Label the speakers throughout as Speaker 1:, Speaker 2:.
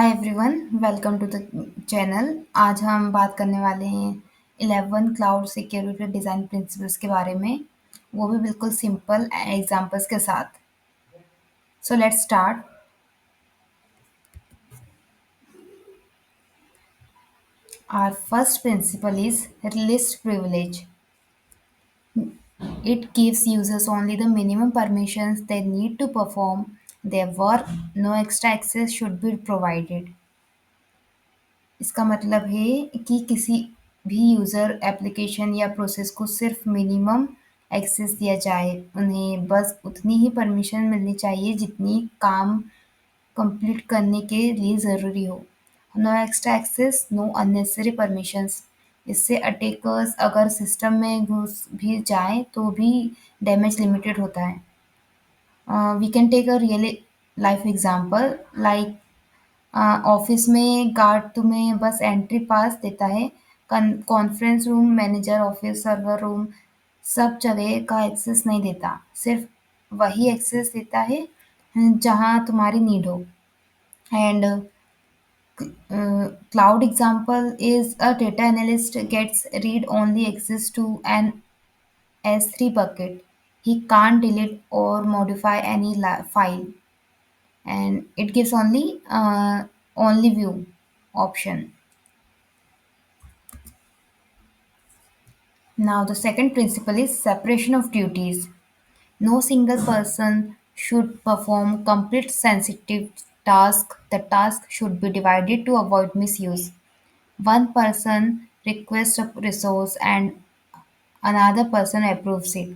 Speaker 1: Hi everyone, welcome to the channel. आज हम बात करने वाले हैं 11 क्लाउड सिक्योरिटी डिज़ाइन प्रिंसिपल्स के बारे में, वो भी बिल्कुल सिंपल एग्जांपल्स के साथ। So let's start. Our first principle is least privilege. It gives users only the minimum permissions they need to perform their work. No extra access should be provided. इसका मतलब है कि किसी भी यूज़र एप्लीकेशन या process को सिर्फ minimum access दिया जाए। उन्हें बस उतनी ही परमिशन मिलनी चाहिए जितनी काम कंप्लीट करने के लिए ज़रूरी हो। No extra access, no unnecessary permissions. इससे अटैकर्स अगर सिस्टम में घुस भी जाएँ तो भी डैमेज लिमिटेड होता है। We can take a real life example like office में गार्ड तुम्हें बस एंट्री पास देता है। Conference room manager, office server room, सब जगह का एक्सेस नहीं देता, सिर्फ वही एक्सेस देता है जहाँ तुम्हारी नीड हो। And cloud example is a data analyst gets read only access to an S3 bucket. He can't delete or modify any file, and it gives only view option. Now the second principle is separation of duties. No single person should perform complete sensitive task. The task should be divided to avoid misuse. One person requests a resource and another person approves it.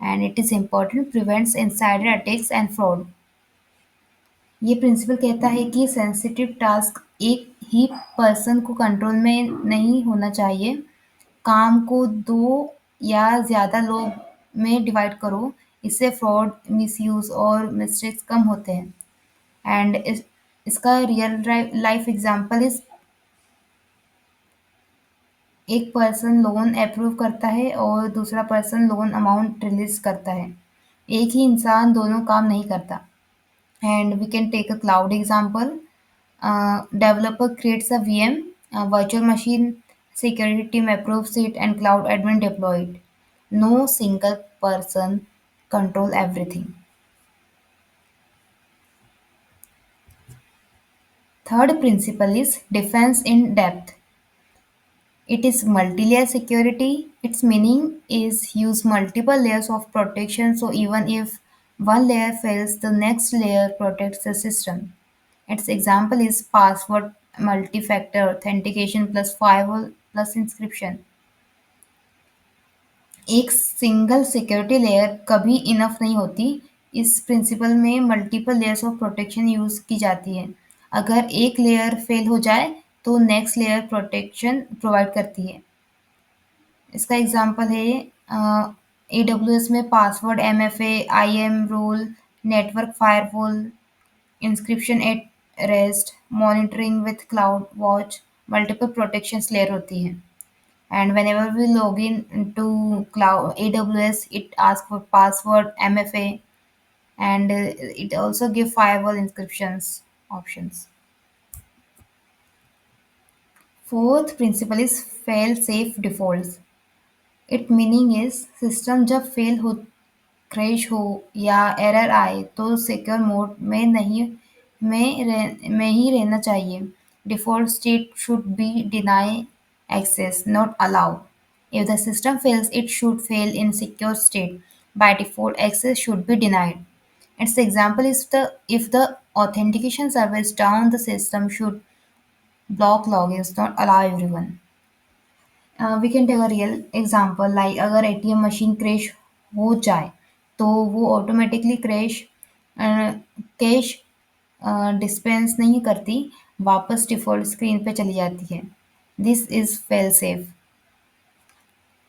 Speaker 1: And it is important prevents insider attacks and fraud. ये principal कहता है कि sensitive task एक ही person को control में नहीं होना चाहिए। काम को 2 या ज़्यादा लोग में डिवाइड करो, इससे फ्रॉड, मिसयूज़ और मिस्टेक्स कम होते हैं। एंड इसका रियल लाइफ एग्जांपल इज़ एक पर्सन लोन अप्रूव करता है और दूसरा पर्सन लोन अमाउंट रिलीज़ करता है। एक ही इंसान दोनों काम नहीं करता। And we can take a cloud example. Developer creates a VM, a virtual machine, security team approves it, and cloud admin deploy it. No single person control everything. Third principle is defense in depth. It is multi-layer security. Its meaning is use multiple layers of protection so even if one layer fails, the next layer protects the system. Its example is password multi-factor authentication plus firewall plus encryption. एक single security layer कभी enough नहीं होती। इस principal में multiple layers of protection use की जाती है। अगर एक लेयर फेल हो जाए तो नेक्स्ट लेयर प्रोटेक्शन प्रोवाइड करती है। इसका एग्जांपल है AWS में password MFA, IAM role, network firewall, encryption at rest, monitoring with CloudWatch, multiple protections layer होती हैं। And whenever we log in to cloud AWS, it asks for password MFA, and it also give firewall encryptions options. Fourth principle is fail safe defaults. It meaning is system जब fail हो, crash हो या error आए तो secure mode में नहीं में ही रहना चाहिए। Default state should be deny access, not allow. If the system fails, it should fail in secure state. By default, access should be denied. Its example is the if the authentication server is down, the system should block logins, not allow everyone. We can take a real example like अगर ATM machine crash हो जाए तो वो automatically cash dispense नहीं करती, वापस default screen पे चली जाती है। This is fail safe.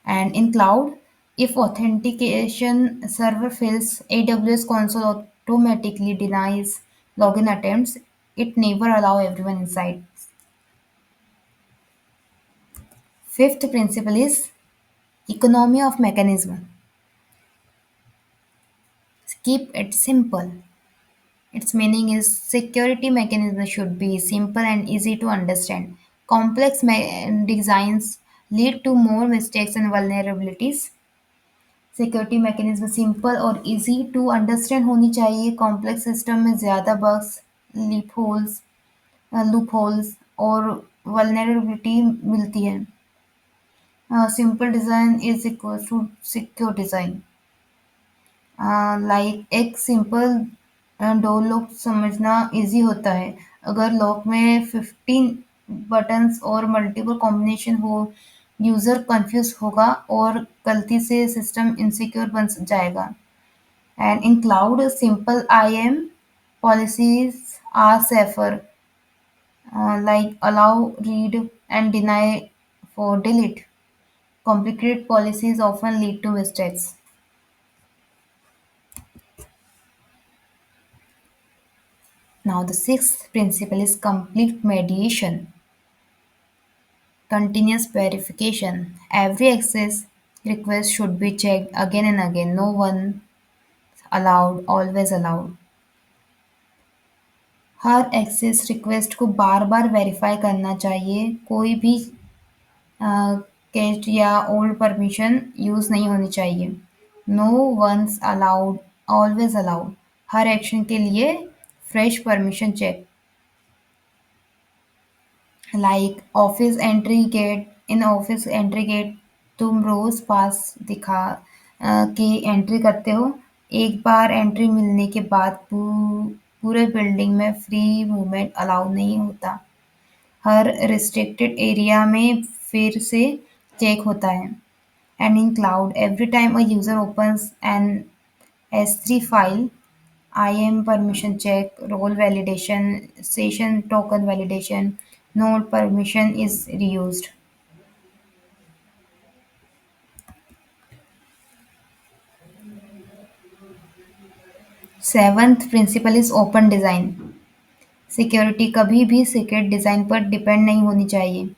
Speaker 1: And in cloud, if authentication server fails, AWS console automatically denies login attempts. It never allow everyone inside. Fifth principle is economy of mechanism. Keep it simple. Its meaning is security mechanisms should be simple and easy to understand. Complex designs lead to more mistakes and vulnerabilities. Security mechanism simple और easy to understand होनी चाहिए. Complex system में ज़्यादा bugs, leap holes loopholes और vulnerability मिलती है. Simple design is equal to secure design. Like एक simple door lock समझना इजी होता है. अगर लॉक में 15 बटन्स और मल्टीपल कॉम्बिनेशन हो, यूज़र कंफ्यूज होगा और गलती से सिस्टम इनसिक्योर बन जाएगा. And in cloud, simple IAM policies are safer, like allow, read, and deny for delete. Complicated policies often lead to mistakes. Now, the sixth principle is complete mediation, continuous verification. Every access request should be checked again and again. No one allowed, always allowed. Her access request को बार बार verify करना चाहिए. कोई भी catched या old permission use नहीं होनी चाहिए. No once allowed, always allowed. हर एक्शन के लिए fresh permission check. Like office entry gate. In office entry gate तुम रोज पास दिखा के एंट्री करते हो. एक बार एंट्री मिलने के बाद पूरे बिल्डिंग में फ्री मूवमेंट अलाउ नहीं होता. हर रिस्ट्रिक्टेड एरिया में फिर से चेक होता है. And in cloud, every time a user opens an S3 file, IAM permission check, role validation, session token validation, node permission is reused. Seventh principle is open design. Security कभी भी secret design पर depend नहीं होनी चाहिए.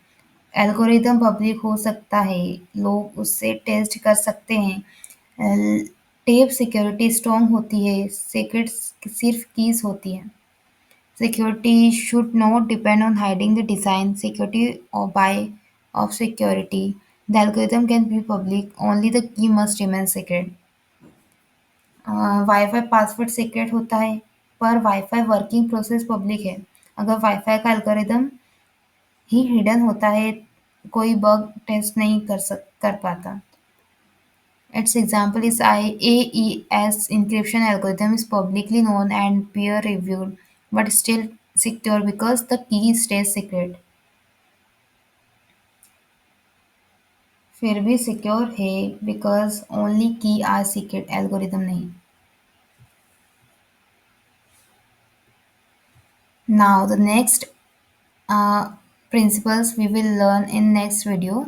Speaker 1: Algorithm public हो सकता है, लोग उससे टेस्ट कर सकते हैं. टेप सिक्योरिटी स्ट्रॉन्ग होती है, सीक्रेट सिर्फ कीज होती है. Security should not depend on hiding the design, security or by of security. The algorithm can be public, only the key must remain secret. Wifi password secret होता है, पर wifi working process public है. अगर wifi का algorithm ही hidden होता है, कोई bug test नहीं कर पाता. Its example is AES encryption algorithm is publicly known and peer reviewed, but still secure because the key stays secret. फिर भी सिक्योर है बिकॉज ओनली की आर सीक्रेट, एल्गोरिदम नहीं. Now the next uh, principles we will learn in next video.